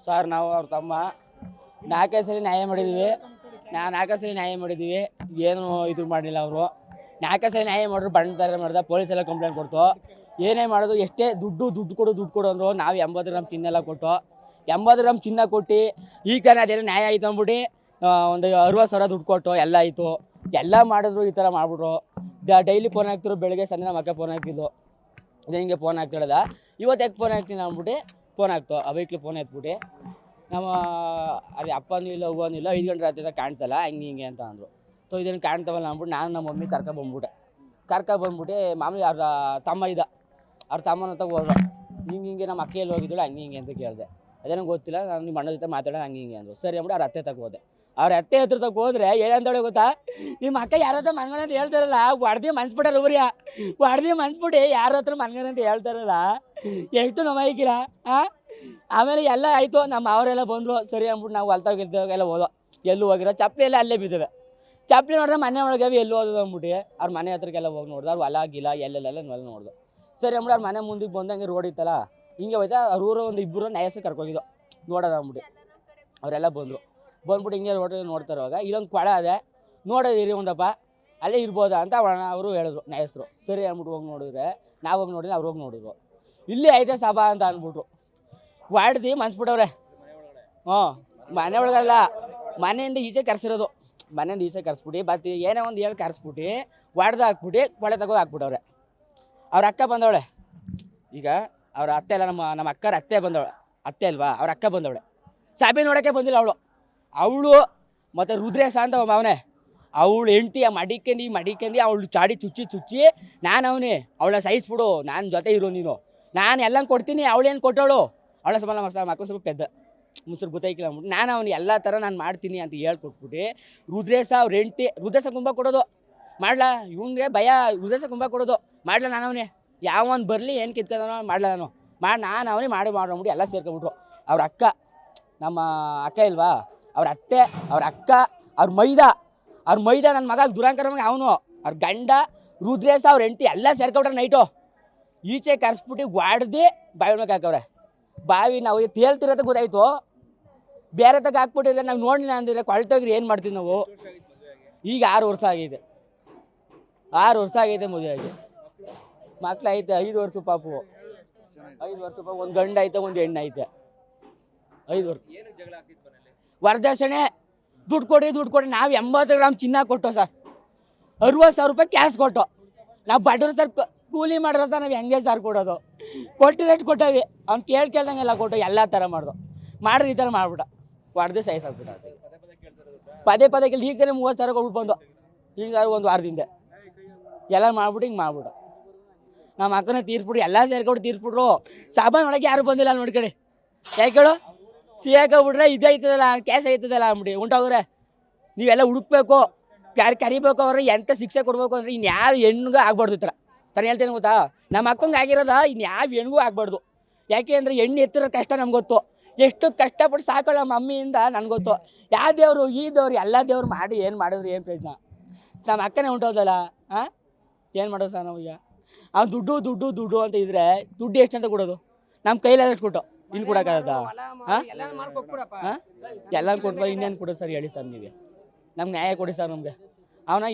Sir ನಾವು ಅವ್ರ ತಮ್ಮ 4 ಸಲ ನ್ಯಾಯ ಮಾಡಿದ್ದೀವಿ. ನಾವು 4 ಸಲ ನ್ಯಾಯ ಮಾಡಿದ್ದೀವಿ, ಏನು ಇದು ಮಾಡಲಿಲ್ಲ ಅವರು. 4 ಸಲ ನ್ಯಾಯ ಮಾಡಿದ್ರು ಬಣ್ಣ ಥರ ಮಾಡ್ದೆ, ಪೊಲೀಸೆಲ್ಲ ಕಂಪ್ಲೇಂಟ್ ಕೊಡ್ತು. ಏನೇ ಮಾಡೋದು, ಎಷ್ಟೇ ದುಡ್ಡು ಕೊಡು ಅಂದರು. ನಾವು 80 ಗ್ರಾಮ್ ಚಿನ್ನೆಲ್ಲ ಕೊಟ್ಟು 80 ಗ್ರಾಮ್ ಚಿನ್ನ ಕೊಟ್ಟು ಈಗ ತಾನೇ ಅದೇನೋ ನ್ಯಾಯ ಆಯ್ತು ಅಂದ್ಬಿಟ್ಟು ಒಂದು 60,000 ದುಡ್ಡು ಕೊಟ್ಟು ಎಲ್ಲ ಆಯಿತು. ಎಲ್ಲ ಮಾಡಿದ್ರು ಈ ಥರ ಮಾಡಿಬಿಟ್ರು. ಡೈಲಿ ಫೋನ್ ಹಾಕ್ತಿರು, ಬೆಳಗ್ಗೆ ಸಂಜೆ ನಮ್ಮ ಅಕ್ಕ ಫೋನ್ ಹಾಕ್ತಿದ್ದು, ಇದು ಹಿಂಗೆ ಫೋನ್ ಹಾಕ್ತಿರೋದ. ಇವತ್ತು ಯಾಕೆ ಫೋನ್ ಹಾಕ್ತೀನಿ ಅಂದ್ಬಿಟ್ಟು ಫೋನ್ ಹಾಕ್ತು. ಆ ವೈಕ್ಲಿ ಫೋನ್ ಎತ್ಬಿಟ್ಟು ನಮ್ಮ ಅಲ್ಲಿ ಅಪ್ಪನೂ ಇಲ್ಲ ಹೂವನೂ ಇಲ್ಲ, 5 ಗಂಟೆ ರಾತ್ರಿ ಕಾಣ್ತಲ್ಲ ಹಿಂಗೆ ಅಂತ ಅಂದರು. ಸೊ ಇದನ್ನು ಕಾಣ್ತಾವಲ್ಲ ಅಂದ್ಬಿಟ್ಟು ನಾನು ನಮ್ಮ ಮಮ್ಮಿ ಕರ್ಕೊಬಂದ್ಬಿಟ್ಟು ಮಾಮೂಲಿ ಅವ್ರ ತಮ್ಮ ಇದ್ದ, ಅವ್ರ ತಮ್ಮನ ಹತ್ರ ಹೋದ್ರು. ಹಿಂಗೆ ನಮ್ಮ ಅಕ್ಕ ಎಲ್ಲಿ ಹೋಗಿದ್ದಳು ಹಿಂಗೆ ಅಂತ ಕೇಳಿದೆ. ಅದೇನೋ ಗೊತ್ತಿಲ್ಲ, ನಾನು ನಿಮ್ಮ ಅಣ್ಣ ಜೊತೆ ಮಾತಾಡೋಣ ಹಿಂಗೆ ಅಂದರು. ಸರಿ ಅಂದ್ಬಿಟ್ಟು ಅವ್ರ ಅತ್ತೆ ತಕ್ಕ ಹೋದೆ. ಅವ್ರ ಅತ್ತೆ ಹತ್ರ ತಕ್ಕ ಹೋದ್ರೆ ಏನಂತೇಳಿ ಗೊತ್ತಾ, ನಿಮ್ಮ ಅಕ್ಕ ಯಾರ ಹತ್ರ ಮನ್ಗಣ ಅಂತ ಹೇಳ್ತಾರಲ್ಲ, ಹೊಡ್ದು ಮನ್ಸ್ಬಿಟ್ಟಾರ ಊರಿಯ ಹೊಡ್ದು ಮನ್ಸ್ಬಿಟ್ಟು ಯಾರ ಹತ್ರ ಮನ್ಗಣ ಅಂತ ಹೇಳ್ತಾರಲ್ಲ, ಎಷ್ಟು ನೋವಾಯ್ಕಿರ. ಆಮೇಲೆ ಎಲ್ಲ ಆಯಿತು. ನಮ್ಮ ಅವರೆಲ್ಲ ಬಂದರು. ಸರಿ ಅಂದ್ಬಿಟ್ಟು ನಾವು ಹೊಲ್ತಾಗಿದ್ದಾಗೆಲ್ಲ ಹೋದೋ. ಎಲ್ಲೂ ಹೋಗಿರೋ ಚಪ್ಪಲಿ ಎಲ್ಲ ಅಲ್ಲೇ ಬಿದ್ದಾವೆ. ಚಪ್ಪಲಿ ನೋಡಿದ್ರೆ ಮನೆ ಒಳಗೆ ಎಲ್ಲೂ ಓದೋದು ಅಂದ್ಬಿಟ್ಟು ಅವ್ರ ಮನೆ ಹತ್ರಕ್ಕೆಲ್ಲ ಹೋಗಿ ನೋಡಿದ್ರು. ಅವ್ರು ಹೊಲ ಗಿಲ ಎಲ್ಲೆಲ್ಲ ನೋಡಿದ್ರು. ಸರಿ ಅಂದ್ಬಿಟ್ಟು ಅವ್ರ ಮನೆ ಮುಂದಕ್ಕೆ ಬಂದಂಗೆ ರೋಡ್ ಇತ್ತಲ್ಲ, ಹಿಂಗೆ ಹೋಯ್ತಾ. ಅವ್ರ ಊರು ಒಂದು 2 ನ್ಯಾಯಸ ಕರ್ಕೋಗಿದ್ದು ನೋಡೋದು ಅಂದ್ಬಿಟ್ಟು ಅವರೆಲ್ಲ ಬಂದ್ಬಿಟ್ಟು ಹಿಂಗೆ ರೋಡ್ ನೋಡ್ತಾರೋವಾಗ ಇಲ್ಲೊಂದು ಕೊಳ ಅದೇ, ನೋಡೋದಿರಿ ಒಂದಪ್ಪ ಅಲ್ಲೇ ಇರ್ಬೋದಾ ಅಂತ ಅವರು ಹೇಳಿದ್ರು ನ್ಯಾಯಸ್ಥರು. ಸರಿ ಅಂದ್ಬಿಟ್ಟು ಹೋಗಿ ನೋಡಿದ್ರೆ, ನಾವು ಹೋಗಿ ನೋಡಿದ್ರೆ ಅವ್ರು ಹೋಗಿ ನೋಡಿದ್ರು. ಇಲ್ಲೇ ಐತೆ ಸಭಾ ಅಂತ ಅಂದ್ಬಿಟ್ರು. ವಾಡ್ದು ಮನ್ಸ್ಬಿಟ್ಟವ್ರೆ. ಮನೆ ಒಳಗಲ್ಲ, ಮನೆಯಿಂದ ಈಚೆ ಕರ್ಸಿರೋದು. ಮನೆಯಿಂದ ಈಚೆ ಕರ್ಸ್ಬಿಟ್ಟು ಬತ್ತಿ ಏನೇ ಒಂದು ಹೇಳಿ ಕರ್ಸ್ಬಿಟ್ಟು ವಾಡ್ದು ಹಾಕ್ಬಿಟ್ಟು ಕೊಳೆ ತಗೋ ಹಾಕ್ಬಿಟ್ಟವ್ರೆ. ಅವ್ರ ಅಕ್ಕ ಬಂದವಳೆ. ಈಗ ಅವ್ರ ಅತ್ತೆ ಎಲ್ಲ ನಮ್ಮ ಅಕ್ಕರ ಅತ್ತೆ ಬಂದವಳೆ. ಅತ್ತೆ ಅಲ್ವಾ, ಅವ್ರ ಅಕ್ಕ ಬಂದವಳೆ. ಸಭೆ ನೋಡೋಕ್ಕೆ ಬಂದಿಲ್ಲ ಅವಳು ಮತ್ತು ರುದ್ರೇಶ ಅಂತ ಅವನೇ, ಅವಳು ಹೆಂಡ್ತಿ ಮಡಿಕೆಂದು ಅವಳು ಚಾಡಿ ಚುಚ್ಚಿ ನಾನು ಅವಳ ಸಹಿಸ್ಬಿಡು, ನಾನು ಜೊತೆ ಇರೋ ನೀನು, ನಾನು ಎಲ್ಲ ಕೊಡ್ತೀನಿ. ಅವಳೇನು ಕೊಟ್ಟವಳು, ಅವಳ ಮಕ್ಕಳು ಸ್ವಲ್ಪ ಪೆದ್ದ ಮುಸ್ರು ಗೊತ್ತಾಯ್ಕಿಲ್ಲ ಅಂದ್ಬಿಟ್ಟು ನಾನು ಎಲ್ಲ ಥರ ನಾನು ಮಾಡ್ತೀನಿ ಅಂತ ಹೇಳ್ಕೊಟ್ಬಿಟ್ಟು ರುದ್ರೇಶ ಅವ್ರ ಹೆಂಡ್ತಿ, ರುದ್ರೇಶ ಕುಂಭ ಕೊಡೋದು ಮಾಡ್ಲಾ, ಇವಂಗೆ ಭಯ. ರುದ್ರೇಶ ಕುಂಭ ಕೊಡೋದು ಮಾಡ್ಲಾ, ನಾನು ಯಾವೊಂದು ಬರಲಿ ಏನು ಕಿತ್ಕೊಂಡ ಮಾಡ್ಲಾ, ನಾನು ಮಾಡ್ಬಿಟ್ಟು ಎಲ್ಲ ಸೇರ್ಕೊಬಿಟ್ರು. ಅವ್ರ ಅಕ್ಕ, ನಮ್ಮ ಅಕ್ಕ ಇಲ್ವಾ, ಅವ್ರ ಅತ್ತೆ, ಅವ್ರ ಅಕ್ಕ, ಅವ್ರ ಮೈದ ನನ್ನ ಮಗ ದುರಂಕರಮಗೆ ಅವನು, ಅವ್ರ ಗಂಡ ರುದ್ರೇಶ ಅವ್ರ ಹೆಂಡ್ತಿ ಎಲ್ಲ ಸೇರ್ಕೊಬಿಟ್ರೆ ನೈಟು ಈಚೆ ಕರ್ಸ್ಬಿಟ್ಟು ಗ್ವಾಡ್ದು ಬಾವಿ ಒಳಗೆ ಹಾಕವ್ರೆ. ಬಾವಿ ನಾವು ತೇಲ್ತಿರೋದು ಗೊತ್ತಾಯ್ತು. ಬೇರೆ ತಗ ಹಾಕ್ಬಿಟ್ಟಿದ್ರೆ ನಾವು ನೋಡಿಲ್ಲ ಅಂದಿದ್ರೆ ಕೊಳ್ತೋಗ್ರಿ ಏನು ಮಾಡ್ತೀವಿ ನಾವು. ಈಗ 6 ವರ್ಷ ಆಗೈತೆ. 6 ವರ್ಷ ಆಗೈತೆ ಮದುವೆಯಾಗಿ. ಮಕ್ಳು ಐತೆ 5 ವರ್ಷ ಪಾಪು. 5 ವರ್ಷ ಪಾಪು. ಒಂದು ಗಂಡು ಐತೆ, ಒಂದು ಹೆಣ್ಣು ಐತೆ. 5 ವರ್ಷ ವರದಕ್ಷಿಣೆ ದುಡ್ಡು ಕೊಡಿ. ನಾವು 80 ಗ್ರಾಮ್ ಚಿನ್ನ ಕೊಟ್ಟು ಸರ್, 60,000 ರೂಪಾಯಿ ಕ್ಯಾಶ್ ಕೊಟ್ಟು. ನಾವು ಬಡ್ವರು ಸರ್, ಕೂಲಿ ಮಾಡಿರೋ ಸರ್, ನಾವು ಹೆಂಗೆ ಸರ್ ಕೊಡೋದು. ರೇಟ್ ಕೊಟ್ಟವಿ. ಅವ್ನು ಕೇಳ್ದಂಗೆಲ್ಲ ಕೊಟ್ಟು ಎಲ್ಲ ಥರ ಮಾಡಿದ್ರೆ ಈ ಥರ ಮಾಡ್ಬಿಟ್ಟ. ಹೊಡೆದು ಸಾಯಿಸಾಕ್ಬಿಟ್ಟ. ಪದೇ ಕೇಳಿ ಈಗ ತಾನೇ 30,000 ಕೊಟ್ಬಿಟ್ಟು ಬಂದು, ಈಗ ಸರ್ ಒಂದು ವಾರದಿಂದ ಎಲ್ಲ ಮಾಡ್ಬಿಟ್ಟು ಹಿಂಗೆ ಮಾಡ್ಬಿಟ್ಟು ನಮ್ಮ ಅಕ್ಕನ ತೀರ್ಸ್ಬಿಟ್ಟು ಎಲ್ಲ ಸೇರ್ಕೊಂಡು ತೀರ್ಸ್ಬಿಟ್ರು. ಸಾಬಾನ್ ಒಳಗೆ ಯಾರು ಬಂದಿಲ್ಲ ನೋಡ್ಕೊಳ್ಳಿ. ಯಾಕೇಳು ಸಿಗಾಕೋಗ್ಬಿಟ್ರೆ ಇದು ಐತದಲ್ಲ, ಕ್ಯಾಶ್ ಐತದಲ್ಲ ಅಂದ್ಬಿಟ್ಟು ಉಂಟೋಗ್ರೆ. ನೀವೆಲ್ಲ ಹುಡುಕ್ಬೇಕು, ಕರಿಬೇಕು. ಅವ್ರೆ ಎಂಥ ಶಿಕ್ಷೆ ಕೊಡಬೇಕು ಅಂದರೆ ಇನ್ಯಾವ ಹೆಣ್ಣಿಗೂ ಆಗ್ಬಾರ್ದು ಈ ಥರ. ನಾನು ಹೇಳ್ತೇನೆ ಗೊತ್ತಾ, ನಮ್ಮ ಅಕ್ಕಂಗೆ ಆಗಿರೋದ ಇನ್ಯಾವ ಹೆಣ್ಣಿಗೂ ಆಗ್ಬಾರ್ದು. ಯಾಕೆ ಅಂದರೆ ಹೆಣ್ಣು ಎತ್ತಿರೋ ಕಷ್ಟ ನಮ್ಗೆ ಗೊತ್ತು. ಎಷ್ಟು ಕಷ್ಟಪಟ್ಟು ಸಾಕೊಳ್ಳೋ ನಮ್ಮ ಮಮ್ಮಿಯಿಂದ ನನಗೆ ಗೊತ್ತು. ಯಾವ ದೇವರು ಈ ದೇವ್ರು ಎಲ್ಲ ದೇವ್ರು ಮಾಡಿ ಏನು ಮಾಡಿದ್ರು ಏನು ಪ್ರಯೋಜನ. ನಮ್ಮ ಅಕ್ಕನೇ ಉಂಟೋದಲ್ಲ, ಏನು ಮಾಡೋದು ಸರ್ ನಾವು. ಈಗ ಅವ್ನು ದುಡ್ಡು ಅಂತ ಇದ್ರೆ ದುಡ್ಡು ಎಷ್ಟು ಅಂತ ಕೊಡೋದು. ನಮ್ಮ ಕೈಲಾದಷ್ಟು ಕೊಟ್ಟು ಇನ್ನು ಕೊಡೋಕ್ಕಾಗದ? ಎಲ್ಲ ಕೊಟ್ಬಾರ, ಇನ್ನೇನು ಕೊಡೋದು ಸರ್ ಹೇಳಿ ಸರ್ ನೀವೇ. ನಮ್ಗೆ ನ್ಯಾಯ ಕೊಡಿ ಸರ್. ನಮಗೆ ಅವನ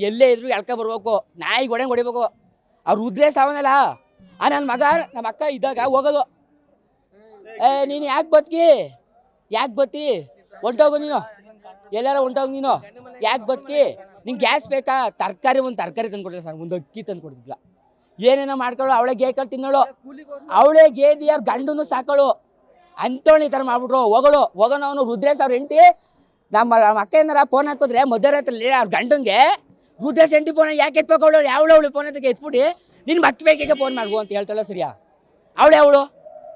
ಎಲ್ಲೇ ಇದ್ರು ಬರ್ಬೇಕು, ನಾಯಿಗೆ ಹೊಡಿಬೇಕು. ಅವ್ರು ಉದ್ರೇಶ ಅವನಲ್ಲ, ನನ್ನ ಮಗ ನಮ್ಮ ಅಕ್ಕ ಇದ್ದಾಗ ಹೋಗೋದು. ನೀನು ಯಾಕೆ ಬತ್ತಿ ಹೊಂಟೋಗು ನೀನು, ಎಲ್ಲಾರ ಹೊಂಟೋಗು ನೀನು, ಯಾಕೆ ಬತ್ತಿ, ನಿಂಗೆ ಗ್ಯಾಸ್ ಬೇಕಾ, ಒಂದು ತರಕಾರಿ ತಂದು ಕೊಡ್ತಿಲ್ಲ ಸರ್, ಒಂದು ಅಕ್ಕಿ ತಂದು ಕೊಡ್ತಿದ್ಲ. ಏನೇನೋ ಮಾಡ್ಕೊಳ್ಳೋ, ಅವಳೇ ಗೇಕಳು ತಿನ್ನೋಳು, ಅವಳೇ ಗೇದಿ ಅವ್ರ ಗಂಡನು ಸಾಕೋಳು ಅಂಥವಳು ಈ ಥರ ಮಾಡ್ಬಿಟ್ರು. ಹೋಗೋಣ ಅವನು ರುದ್ರೇಶ್ ಅವ್ರ ಹೆಂಡ್ತಿ. ನಮ್ಮ ಅಕ್ಕ ಏನಾರ ಫೋನ್ ಹಾಕಿದ್ರೆ ಮಧ್ಯರಾತ್ರಿ ಅವ್ರ ಗಂಡಂಗೆ ರುದ್ರೇಶ್ ಹೆಂಡ್ತಿ ಫೋನ್ ಯಾಕೆ ಎತ್ಬೇಕವಳು, ಯಾವಳು ಫೋನ್ ಹತ್ತಿಗೆ ಎತ್ಬಿಟ್ಟು ನಿನ್ನ ಮಕ್ಕ ಬೇಕಿಗೆ ಫೋನ್ ಮಾಡ್ಬೋ ಅಂತ ಹೇಳ್ತಾಳ. ಸರಿಯಾ, ಅವಳು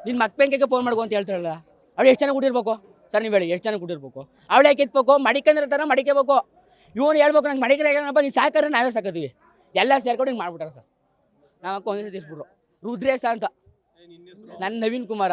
ನಿನ್ನ ಮಕ್ಕ ಬೇಕಿಗೆ ಫೋನ್ ಮಾಡ್ಬೋ ಅಂತ ಹೇಳ್ತಾಳಲ್ಲ. ಅವಳು ಎಷ್ಟು ಜನ ಕೊಟ್ಟಿರ್ಬೇಕು ಸರ್, ನೀವು ಹೇಳಿ, ಎಷ್ಟು ಜನ ಕೊಟ್ಟಿರ್ಬೇಕು? ಅವಳು ಯಾಕೆ ಎತ್ಬೇಕು, ಮಡಿಕಂದ್ರೆ ಥರ ಮಡಿಕಬೇಕು. ಇವನು ಹೇಳ್ಬೇಕು, ನಂಗೆ ಮಡಿಕನಪ್ಪ ನೀನು ಸಾಕಾರೆ ನಾವೇ ಸಾಕತ್ತೀವಿ. ಎಲ್ಲ ಸೇರ್ಕೊಂಡು ಹಿಂಗೆ ಮಾಡ್ಬಿಟ್ಟಾರೆ ಸರ್. ನಾವು ಒಂದೇ ಸತಿ ಇಸ್ಬಿಟ್ರು. ರುದ್ರೇಶ ಅಂತ, ನನ್ನ ನವೀನ್ ಕುಮಾರ.